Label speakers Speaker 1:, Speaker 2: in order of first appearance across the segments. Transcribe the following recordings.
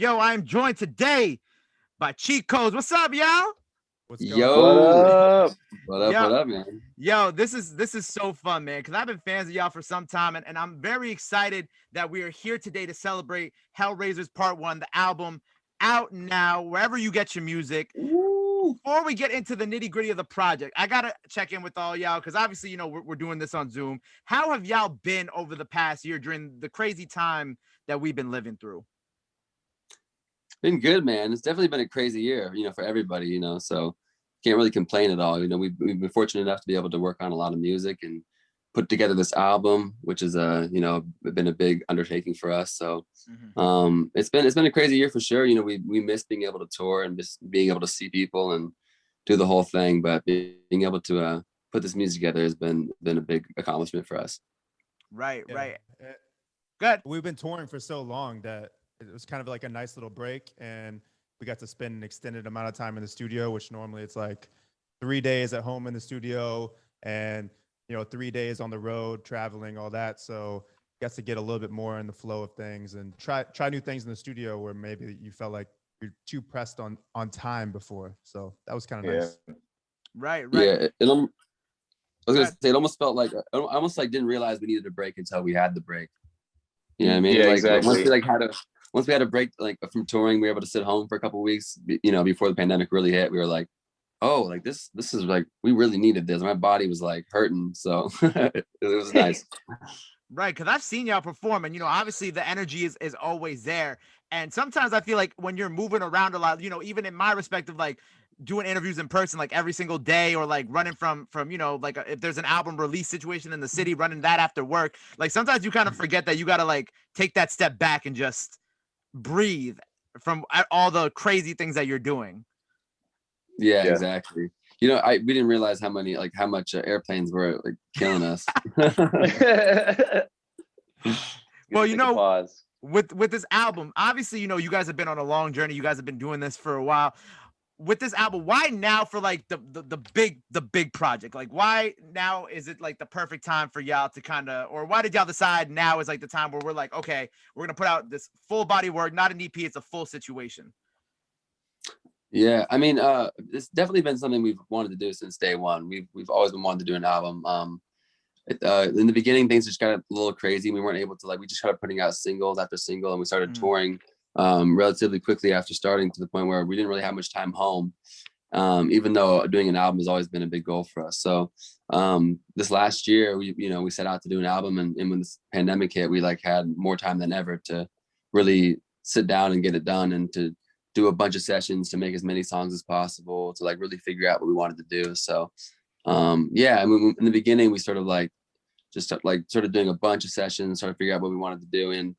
Speaker 1: Yo, I am joined today by Cheat Codes. What's up, y'all?
Speaker 2: What's going
Speaker 3: What
Speaker 2: on?
Speaker 4: Yo,
Speaker 3: up? What
Speaker 1: Yo,
Speaker 3: up, man?
Speaker 1: yo, this is so fun, man. Because I've been fans of y'all for some time, and I'm very excited that we are here today to celebrate Hellraisers Part One, the album out now wherever you get your music.
Speaker 3: Woo.
Speaker 1: Before we get into the nitty gritty of the project, I gotta check in with all y'all because obviously, we're doing this on Zoom. How have y'all been over the past year during the crazy time that we've been living through?
Speaker 3: Been good, man. It's definitely been a crazy year, for everybody, so can't really complain at all. We've been fortunate enough to be able to work on a lot of music and put together this album, which is been a big undertaking for us. So it's been a crazy year for sure. We miss being able to tour and just being able to see people and do the whole thing, but being able to put this music together has been a big accomplishment for us.
Speaker 1: Right,
Speaker 2: Yeah.
Speaker 1: right. Good.
Speaker 2: We've been touring for so long that it was kind of like a nice little break, and we got to spend an extended amount of time in the studio, which normally it's like 3 days at home in the studio and 3 days on the road traveling, all that. So got to get a little bit more in the flow of things and try new things in the studio where maybe you felt like you're too pressed on time before. So that was kind of
Speaker 4: yeah.
Speaker 2: nice.
Speaker 1: Right,
Speaker 3: Yeah,
Speaker 1: right.
Speaker 3: I was gonna
Speaker 1: Good.
Speaker 3: say it almost felt like I almost like didn't realize we needed a break until we had the break. You know what I mean?
Speaker 4: Yeah,
Speaker 3: Like
Speaker 4: exactly.
Speaker 3: once we had a break like from touring, we were able to sit home for a couple of weeks. Before the pandemic really hit, we were like, oh, like this is like we really needed this. My body was like hurting, so it was nice.
Speaker 1: Right, because I've seen y'all perform, and obviously the energy is always there. And sometimes I feel like when you're moving around a lot, even in my respective, like doing interviews in person, like every single day, or like running from like if there's an album release situation in the city, running that after work. Like sometimes you kind of forget that you got to like take that step back and just breathe from all the crazy things that you're doing.
Speaker 3: Yeah,
Speaker 4: Yeah.
Speaker 3: exactly. We didn't realize how much airplanes were like killing us.
Speaker 1: Well,
Speaker 4: Take a pause.
Speaker 1: with this album, obviously, you guys have been on a long journey. You guys have been doing this for a while. With this album, why now for like the big project? Like why now is it like the perfect time for y'all to kind of, or why did y'all decide now is like the time where we're like, okay, we're gonna put out this full body work, not an EP, it's a full situation.
Speaker 3: Yeah, I mean, it's definitely been something we've wanted to do since day one. We've always been wanting to do an album. In the beginning, things just got a little crazy. We weren't able to we just started putting out singles after single, and we started touring relatively quickly after starting, to the point where we didn't really have much time home. Even though doing an album has always been a big goal for us. So this last year, we set out to do an album, and when this pandemic hit, we had more time than ever to really sit down and get it done, and to do a bunch of sessions to make as many songs as possible, to really figure out what we wanted to do. So yeah, I mean, in the beginning, we sort of started doing a bunch of sessions, started figuring out what we wanted to do. And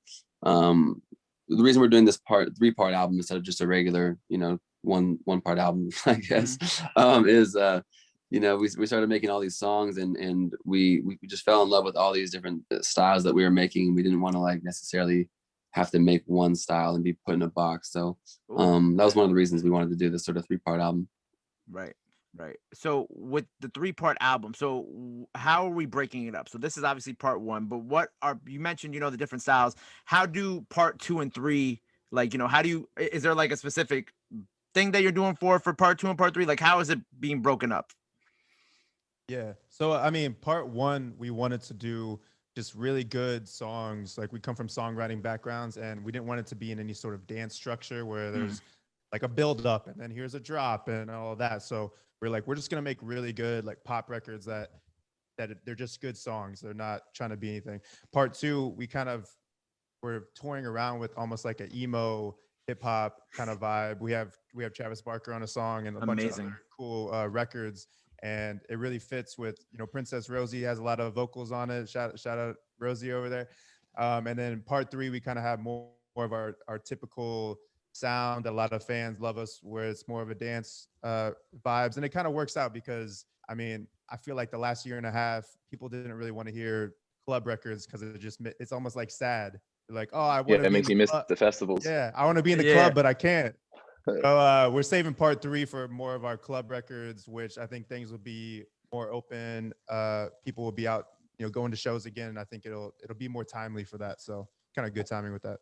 Speaker 3: the reason we're doing this 3-part album instead of just a regular, one part album, I guess, is we started making all these songs, and we just fell in love with all these different styles that we were making. We didn't want to necessarily have to make one style and be put in a box. So that was one of the reasons we wanted to do this sort of 3-part album.
Speaker 1: Right. Right. So with the 3-part album, so how are we breaking it up? So this is obviously part one, but you mentioned, the different styles. How do part 2 and 3, is there like a specific thing that you're doing for part 2 and part 3? Like, how is it being broken up?
Speaker 2: Yeah. So I mean, part one, we wanted to do just really good songs. Like we come from songwriting backgrounds, and we didn't want it to be in any sort of dance structure where there's like a build up and then here's a drop and all of that. So we're just gonna make really good like pop records that they're just good songs. They're not trying to be anything. Part two, we're touring around with almost like an emo hip hop kind of vibe. We have Travis Barker on a song and a bunch of other cool records, and it really fits with Princess Rosie has a lot of vocals on it. Shout out Rosie over there. And then part three, we kind of have more of our typical sound that a lot of fans love us, where it's more of a dance vibes, and it kind of works out because I mean I feel like the last year and a half people didn't really want to hear club records because it's almost like sad. They're like, oh, I want to
Speaker 4: It makes you miss the festivals.
Speaker 2: Yeah, I want to be in the club, but I can't. So we're saving part three for more of our club records, which I think things will be more open. People will be out, going to shows again, and I think it'll be more timely for that. So kind of good timing with that.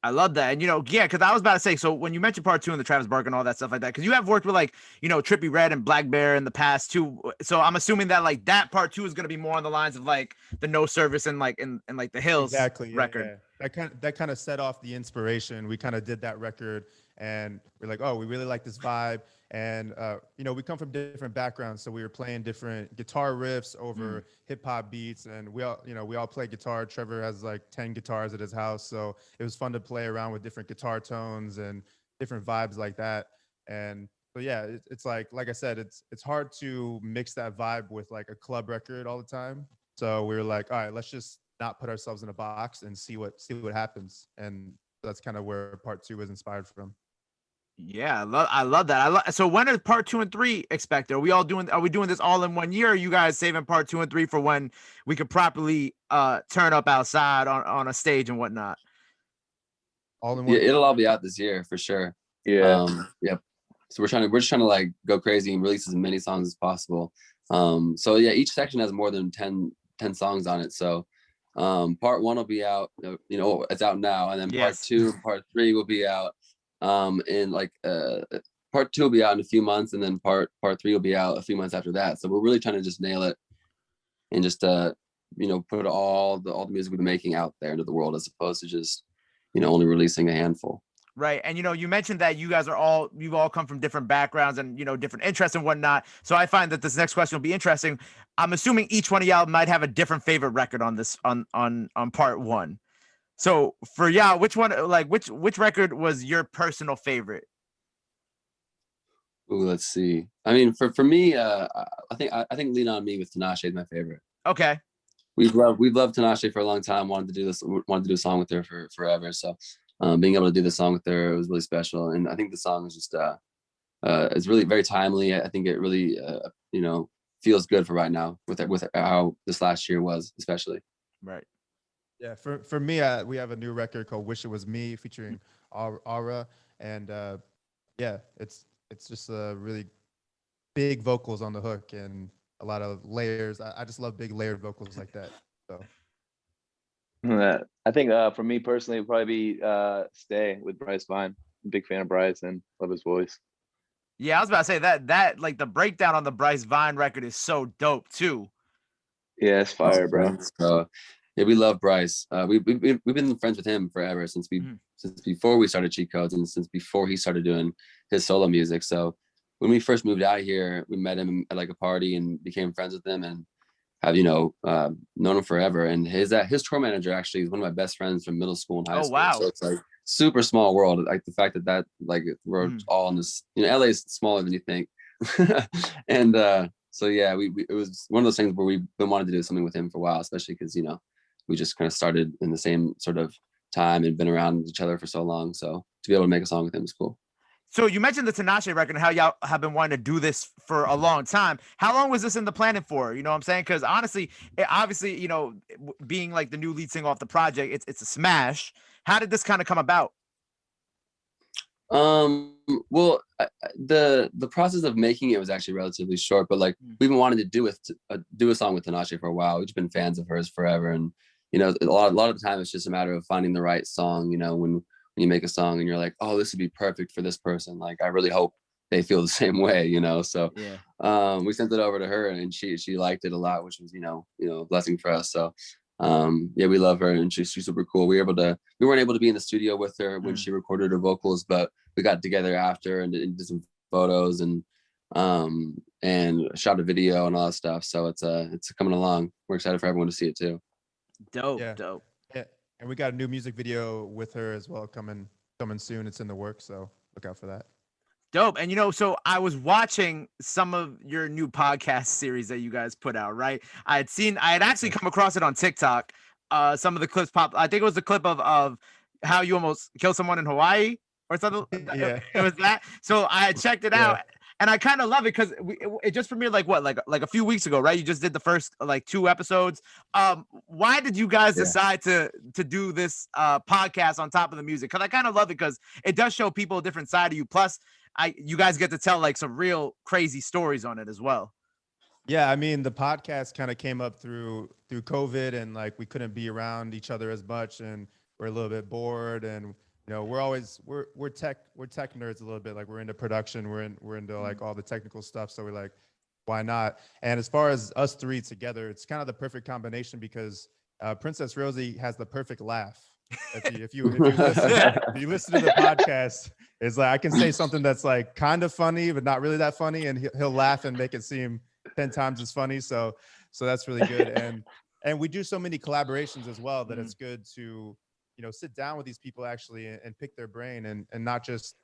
Speaker 1: I love that. And, yeah, because I was about to say, so when you mentioned part two and the Travis Barker and all that stuff like that, because you have worked with like, Trippie Redd and Black Bear in the past too. So I'm assuming that like that part two is going to be more on the lines of like the No Service and like in like the Hills
Speaker 2: Exactly. Yeah,
Speaker 1: record.
Speaker 2: yeah. That kind of set off the inspiration. We kind of did that record, and we're like, oh, we really like this vibe. And we come from different backgrounds, so we were playing different guitar riffs over hip hop beats, and we all play guitar. Trevor has like 10 guitars at his house, so it was fun to play around with different guitar tones and different vibes like that. And so yeah, it's like I said, it's hard to mix that vibe with like a club record all the time. So we were like, all right, let's just not put ourselves in a box and see what happens. And that's kind of where part two was inspired from.
Speaker 1: Yeah, I love that. So when are part two and three expected? Are we doing this all in one year? Or are you guys saving part two and three for when we could properly turn up outside on a stage and whatnot?
Speaker 2: All in
Speaker 3: Yeah,
Speaker 2: one.
Speaker 3: it'll all be out this year for sure.
Speaker 4: Yeah.
Speaker 3: Yep. So we're just trying to like go crazy and release as many songs as possible. So yeah, each section has more than 10 songs on it. So part one will be out, it's out now, and then part
Speaker 1: Yes.
Speaker 3: two and part three will be out in like part two will be out in a few months, and then part three will be out a few months after that. So we're really trying to just nail it and just put all the music we've been making out there into the world, as opposed to just only releasing a handful.
Speaker 1: Right. And you mentioned that you've all come from different backgrounds and different interests and whatnot. So I find that this next question will be interesting. I'm assuming each one of y'all might have a different favorite record on this on part one. So for y'all, which one, like which record was your personal favorite?
Speaker 3: Ooh, let's see. I mean, for me, I think "Lean on Me" with Tinashe is my favorite.
Speaker 1: Okay.
Speaker 3: We've loved Tinashe for a long time. Wanted to do a song with her for forever. So being able to do the song with her, it was really special. And I think the song is just it's really very timely. I think it really feels good for right now with how this last year was, especially.
Speaker 1: Right.
Speaker 2: Yeah, for me, we have a new record called "Wish It Was Me" featuring Aura, and yeah, it's just really big vocals on the hook and a lot of layers. I just love big layered vocals like that. So
Speaker 4: I think for me personally, it'd probably be "Stay" with Bryce Vine. I'm a big fan of Bryce and love his voice.
Speaker 1: Yeah, I was about to say that like the breakdown on the Bryce Vine record is so dope too.
Speaker 4: Yeah, it's fire, bro.
Speaker 3: So yeah, we love Bryce. We've been friends with him forever since before we started Cheat Codes, and since before he started doing his solo music. So when we first moved out here, we met him at like a party and became friends with him, and have known him forever. And his tour manager actually is one of my best friends from middle school and high
Speaker 1: Oh,
Speaker 3: school.
Speaker 1: wow.
Speaker 3: So it's like super small world. Like the fact that like we're all in this, LA is smaller than you think. And so yeah, it was one of those things where we've been wanting to do something with him for a while, especially because we just kind of started in the same sort of time and been around each other for so long. So to be able to make a song with him is cool.
Speaker 1: So you mentioned the Tinashe record and how y'all have been wanting to do this for a long time. How long was this in the planning for? You know what I'm saying? Because honestly, obviously, being like the new lead singer off the project, it's a smash. How did this kind of come about?
Speaker 3: Well, the process of making it was actually relatively short, but like we've been wanting to do a song with Tinashe for a while. We've been fans of hers forever, and a lot of the time it's just a matter of finding the right song. When you make a song and you're like, oh, this would be perfect for this person. Like, I really hope they feel the same way. So
Speaker 1: Yeah.
Speaker 3: we sent it over to her, and she liked it a lot, which was a blessing for us. So yeah, we love her, and she's super cool. We weren't able to be in the studio with her when she recorded her vocals, but we got together after and did some photos and shot a video and all that stuff. So it's coming along. We're excited for everyone to see it too.
Speaker 1: Dope.
Speaker 2: Yeah, and we got a new music video with her as well coming soon. It's in the works, so look out for that.
Speaker 1: Dope. And so I was watching some of your new podcast series that you guys put out, right? I had actually come across it on TikTok. Some of the clips popped. I think it was the clip of how you almost killed someone in Hawaii or something.
Speaker 2: Yeah.
Speaker 1: It was that. So I had checked it out. And I kind of love it because it just premiered like a few weeks ago, right? You just did the first like 2 episodes. Why did you guys decide to do this podcast on top of the music? Because I kind of love it because it does show people a different side of you. Plus, you guys get to tell like some real crazy stories on it as well.
Speaker 2: Yeah, I mean, the podcast kind of came up through COVID, and like we couldn't be around each other as much, and we're a little bit bored, and you know, we're tech nerds a little bit. Like we're into production, we're into like all the technical stuff. So we're like, why not? And as far as us three together, it's kind of the perfect combination because Princess Rosie has the perfect laugh. If you listen to the podcast, it's like I can say something that's like kind of funny but not really that funny, and he'll laugh and make it seem 10 times as funny. So that's really good. And we do so many collaborations as well that it's good to, you know, sit down with these people actually and pick their brain and not just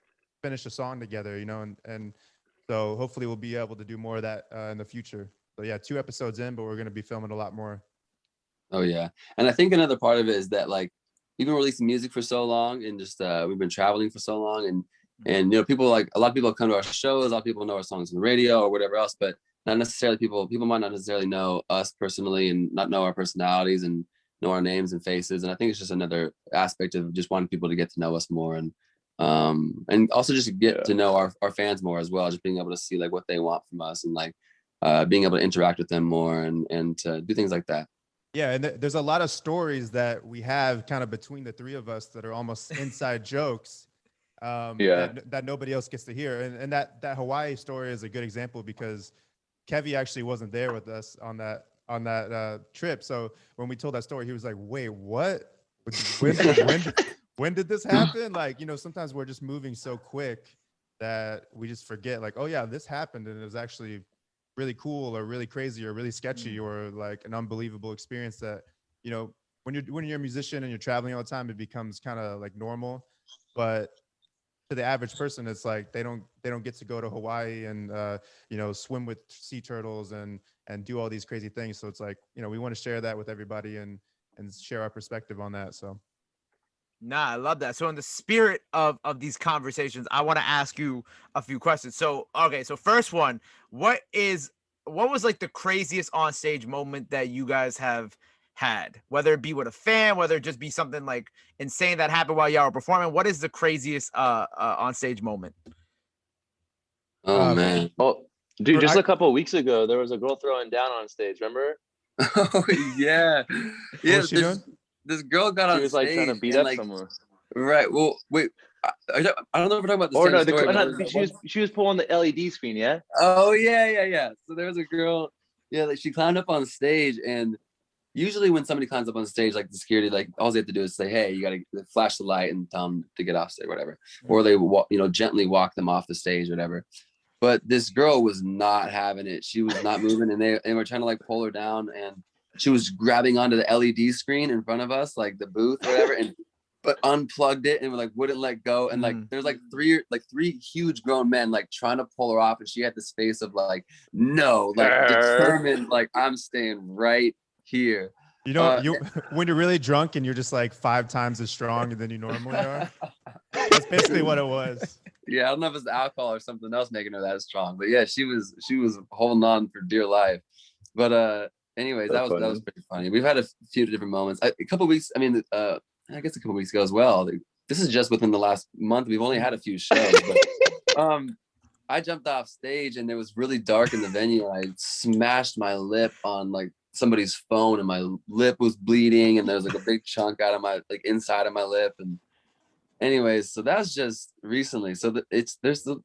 Speaker 2: finish a song together, you know, and so hopefully we'll be able to do more of that in the future. So yeah, 2 episodes in, but we're going to be filming a lot more.
Speaker 3: Oh yeah, and I think another part of it is that like we've been releasing music for so long, and just we've been traveling for so long, and you know, people like a lot of people come to our shows, a lot of people know our songs on the radio or whatever else, but not necessarily people might not necessarily know us personally and not know our personalities and know our names and faces. And I think it's just another aspect of just wanting people to get to know us more, and also just get to know our fans more as well, just being able to see like what they want from us, and like being able to interact with them more and to do things like that.
Speaker 2: Yeah, and there's a lot of stories that we have kind of between the three of us that are almost inside jokes that nobody else gets to hear. And that Hawaii story is a good example because KEVI actually wasn't there with us on that trip. So when we told that story, he was like, "Wait, what? When did this happen?" Like, you know, sometimes we're just moving so quick that we just forget, like, oh yeah, this happened, and it was actually really cool or really crazy or really sketchy or like an unbelievable experience that, you know, when you're a musician and you're traveling all the time, it becomes kind of like normal. But to the average person, it's like they don't get to go to Hawaii and you know, swim with sea turtles and do all these crazy things. So it's like, you know, we want to share that with everybody and share our perspective on that. So
Speaker 1: Nah, I love that. So in the spirit of these conversations, I want to ask you a few questions. So okay, so first one, what was like the craziest on stage moment that you guys have had? Whether it be with a fan, whether it just be something like insane that happened while y'all were performing. What is the craziest on stage moment?
Speaker 3: Oh man.
Speaker 4: Oh, dude, just
Speaker 2: I-
Speaker 4: a couple of weeks ago, there was a girl throwing down on stage. Remember?
Speaker 3: Oh yeah,
Speaker 2: what
Speaker 3: yeah.
Speaker 2: was she doing?
Speaker 3: This girl got
Speaker 4: She
Speaker 3: on
Speaker 4: was like trying to
Speaker 3: stage
Speaker 4: beat
Speaker 3: and
Speaker 4: up
Speaker 3: like,
Speaker 4: someone.
Speaker 3: right. Well, wait. I don't know if we're talking about the
Speaker 4: Or
Speaker 3: same
Speaker 4: no,
Speaker 3: story.
Speaker 4: she was pulling the LED screen. Yeah.
Speaker 3: Oh yeah. So there was a girl. Yeah, like she climbed up on stage, and usually when somebody climbs up on stage, like the security, like all they have to do is say, "Hey, you got to flash the light and tell them to get off stage, whatever," or they gently walk them off the stage, whatever. But this girl was not having it. She was not moving, and they were trying to like pull her down, and she was grabbing onto the LED screen in front of us, like the booth or whatever, and but unplugged it and like wouldn't let go. And like there's like three huge grown men like trying to pull her off, and she had this face of like, no, like determined, like I'm staying right here.
Speaker 2: You know, when you're really drunk and you're just like 5 times as strong than you normally are. That's basically what it was.
Speaker 3: Yeah, I don't know if it's the alcohol or something else making her that strong, but yeah, she was holding on for dear life. But anyways, that was pretty funny. We've had a few different moments. I guess a couple weeks ago as well. This is just within the last month. We've only had a few shows, but I jumped off stage and it was really dark in the venue. And I smashed my lip on like somebody's phone, and my lip was bleeding, and there was like a big chunk out of my like inside of my lip. And anyways, so that's just recently. So there's
Speaker 2: a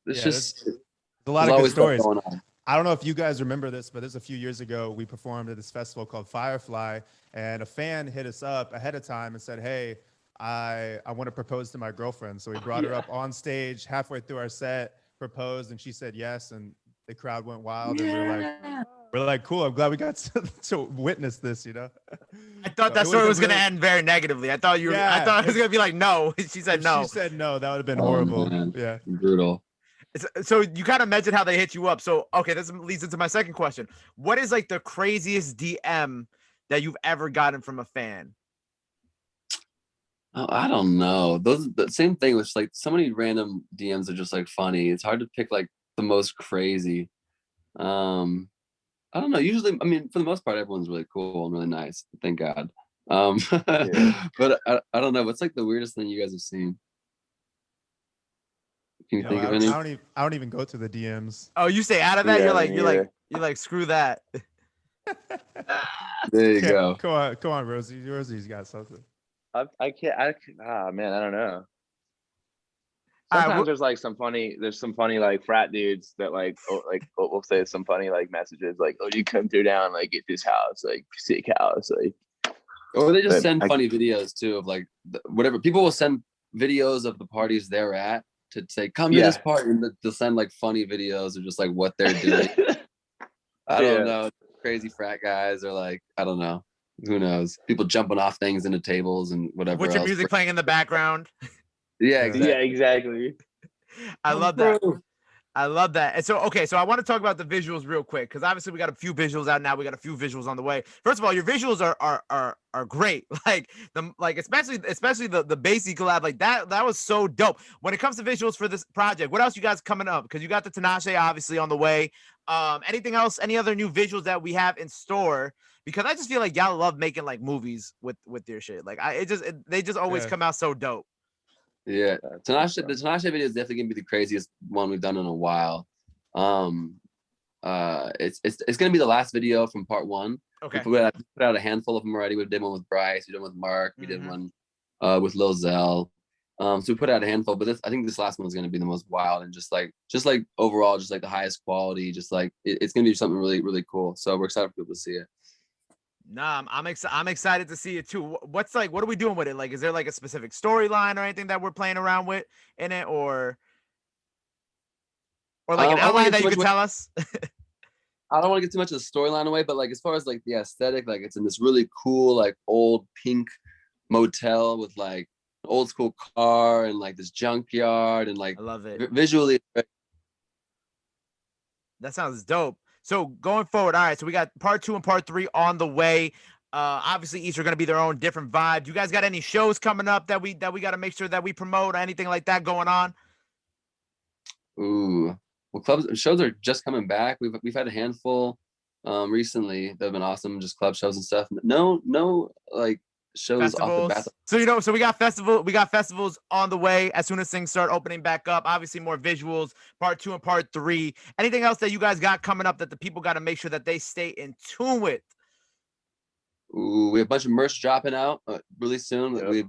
Speaker 2: lot of good stories
Speaker 3: going on.
Speaker 2: I don't know if you guys remember this, but this a few years ago, we performed at this festival called Firefly, and a fan hit us up ahead of time and said, "Hey, I want to propose to my girlfriend." So we brought her up on stage halfway through our set, proposed, and she said yes, and the crowd went wild, and we're like, cool. I'm glad we got to witness this, you know.
Speaker 1: I thought that story was going to end very negatively. I thought I thought it was going to be like, no. She said no.
Speaker 2: She said no. That would have been horrible.
Speaker 3: Man.
Speaker 2: Yeah.
Speaker 3: Brutal.
Speaker 1: So you kind of mentioned how they hit you up. So, okay, this leads into my second question. What is like the craziest DM that you've ever gotten from a fan?
Speaker 3: Oh, I don't know. The same thing with like so many random DMs are just like funny. It's hard to pick like the most crazy. I don't know. Usually, I mean, for the most part, everyone's really cool and really nice. Thank God. But I don't know. What's like the weirdest thing you guys have seen? Can you think of any?
Speaker 2: I don't even go to the DMs.
Speaker 1: Oh, you stay out of that? You're like, screw that.
Speaker 3: There you go.
Speaker 2: Come on, Rosie. Rosie's got something.
Speaker 4: I can't. Man, I don't know. Sometimes there's some funny like frat dudes that like we'll say some funny like messages like, oh, you come through down, like get this house, like sick house, like.
Speaker 3: Or they just send funny videos too of like whatever. People will send videos of the parties they're at to say, come to this party, and they'll send like funny videos of just like what they're doing. I don't know. Crazy frat guys, or like, I don't know. Who knows? People jumping off things into tables and whatever.
Speaker 1: With your music playing in the background.
Speaker 3: Yeah, exactly.
Speaker 4: Yeah, exactly.
Speaker 1: I love that. I love that. And so, okay, so I want to talk about the visuals real quick, because obviously we got a few visuals out now. We got a few visuals on the way. First of all, your visuals are great. Like especially the Bassy collab, like that was so dope. When it comes to visuals for this project, what else you guys coming up? Because you got the Tinashe obviously on the way. Anything else? Any other new visuals that we have in store? Because I just feel like y'all love making like movies with your shit. Like they just always come out so dope.
Speaker 3: Yeah, the Tinashe video is definitely gonna be the craziest one we've done in a while. It's gonna be the last video from part one.
Speaker 1: Okay.
Speaker 3: We put out a handful of them already. We did one with Bryce. We did one with Mark. We did one with Lil Zell. So we put out a handful, but I think this last one is gonna be the most wild and just like overall, just like the highest quality. Just like it's gonna be something really, really cool. So we're excited for people to see it.
Speaker 1: Nah, I'm excited to see it too. What are we doing with it? Like, is there like a specific storyline or anything that we're playing around with in it, or like an outline that you could tell us?
Speaker 3: I don't want to get too much of the storyline away, but like as far as like the aesthetic, like it's in this really cool like old pink motel with like an old school car and like this junkyard and like
Speaker 1: I love it.
Speaker 3: Visually.
Speaker 1: That sounds dope. So going forward, all right, so we got part 2 and part 3 on the way. Obviously each are going to be their own different vibe. Do you guys got any shows coming up that we got to make sure that we promote or anything like that going on?
Speaker 3: Ooh, well, shows are just coming back. We've had a handful recently that have been awesome, just club shows and stuff. No like shows
Speaker 1: festivals.
Speaker 3: off the bat.
Speaker 1: So we got festivals on the way as soon as things start opening back up. Obviously more visuals, part 2 and part 3. Anything else that you guys got coming up that the people got to make sure that they stay in tune with?
Speaker 3: Ooh, we have a bunch of merch dropping out really soon.
Speaker 4: Yep.
Speaker 3: We've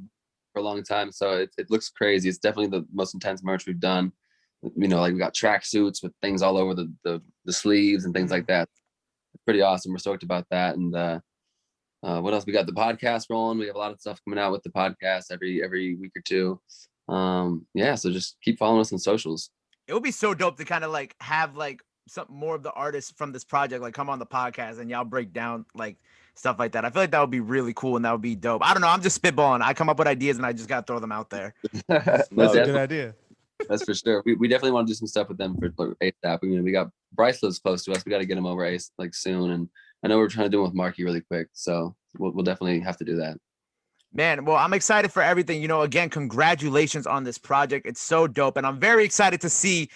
Speaker 3: for a long time, so it looks crazy. It's definitely the most intense merch we've done. You know, like we got track suits with things all over the sleeves and things like that. It's pretty awesome. We're stoked about that. And what else? We got the podcast rolling. We have a lot of stuff coming out with the podcast every week or two. Yeah, so just keep following us on socials.
Speaker 1: It would be so dope to kind of like have like some more of the artists from this project like come on the podcast and y'all break down like stuff like that. I feel like that would be really cool and that would be dope. I don't know. I'm just spitballing. I come up with ideas and I just got to throw them out there.
Speaker 2: That's a good idea.
Speaker 3: That's for sure. We definitely want to do some stuff with them for ASAP. We got Bryce lives close to us. We got to get him over like soon. And I know we're trying to do it with Marky really quick. So we'll definitely have to do that.
Speaker 1: Man, well, I'm excited for everything. You know, again, congratulations on this project. It's so dope. And I'm very excited to see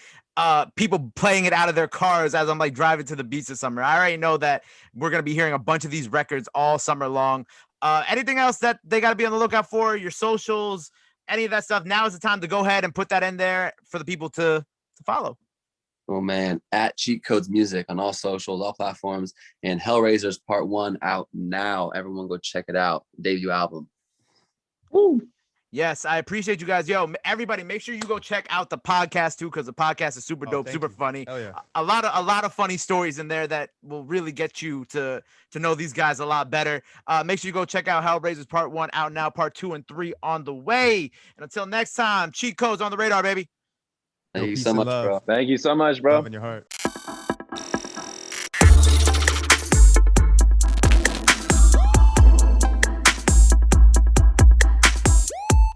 Speaker 1: people playing it out of their cars as I'm like driving to the beach this summer. I already know that we're going to be hearing a bunch of these records all summer long. Anything else that they got to be on the lookout for? Your socials, any of that stuff? Now is the time to go ahead and put that in there for the people to follow.
Speaker 3: Oh man, at Cheat Codes Music on all socials, all platforms, and Hellraisers Part 1 out now. Everyone go check it out. Debut album.
Speaker 1: Woo. Yes, I appreciate you guys. Yo, everybody, make sure you go check out the podcast too, because the podcast is super dope, super funny.
Speaker 2: Hell yeah.
Speaker 1: A lot of funny stories in there that will really get you to know these guys a lot better. Make sure you go check out Hellraisers Part 1 out now, Part 2 and 3 on the way. And until next time, Cheat Codes on the radar, baby.
Speaker 3: Thank you so much, bro.
Speaker 4: Thank you so much, bro.
Speaker 2: Love in your heart.